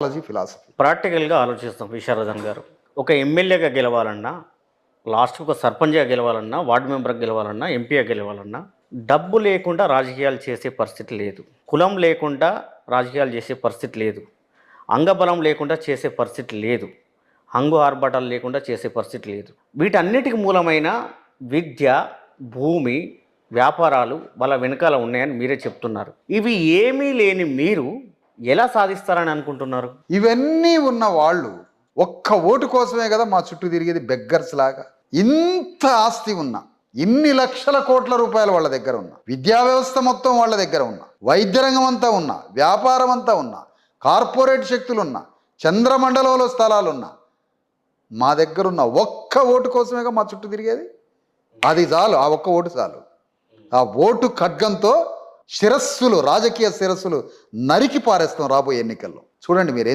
Philosophy. ప్రాక్టికల్గా ఆలోచిస్తాం విశారదన్ గారు. ఒక ఎమ్మెల్యేగా గెలవాలన్నా, లాస్ట్‌కి ఒక సర్పంచ్‌గా గెలవాలన్నా, వార్డ్ మెంబర్‌గా గెలవాలన్నా, ఎంపీగా గెలవాలన్నా, డబ్బు లేకుండా రాజకీయాలు చేసే పరిస్థితి లేదు. కులం లేకుండా రాజకీయాలు చేసే పరిస్థితి లేదు. అంగబలం లేకుండా చేసే పరిస్థితి లేదు. హంగు ఆర్భాటాలు లేకుండా చేసే పరిస్థితి లేదు. వీటన్నిటికి మూలమైన విద్య, భూమి, వ్యాపారాలు వాళ్ళ వెనకాల ఉన్నాయని మీరే చెప్తున్నారు. ఇవి ఏమీ లేని మీరు ఎలా సాధిస్తారని అనుకుంటున్నారు? ఇవన్నీ ఉన్న వాళ్ళు ఒక్క ఓటు కోసమే కదా మా చుట్టూ తిరిగేది, బెగ్గర్స్ లాగా. ఇంత ఆస్తి ఉన్నా, ఇన్ని లక్షల కోట్ల రూపాయలు వాళ్ళ దగ్గర ఉన్నా, విద్యా వ్యవస్థ మొత్తం వాళ్ళ దగ్గర ఉన్నా, వైద్య రంగం అంతా ఉన్నా, వ్యాపారం అంతా ఉన్నా, కార్పొరేట్ శక్తులున్నా, చంద్రమండలంలో స్థలాలున్నా, మా దగ్గర ఉన్న ఒక్క ఓటు కోసమేగా మా చుట్టూ తిరిగేది. అది చాలు, ఆ ఒక్క ఓటు చాలు. ఆ ఓటు ఖడ్గంతో శిరస్సులు, రాజకీయ శిరస్సులు నరికి పారేస్తాం రాబోయే ఎన్నికల్లో. చూడండి మీరు.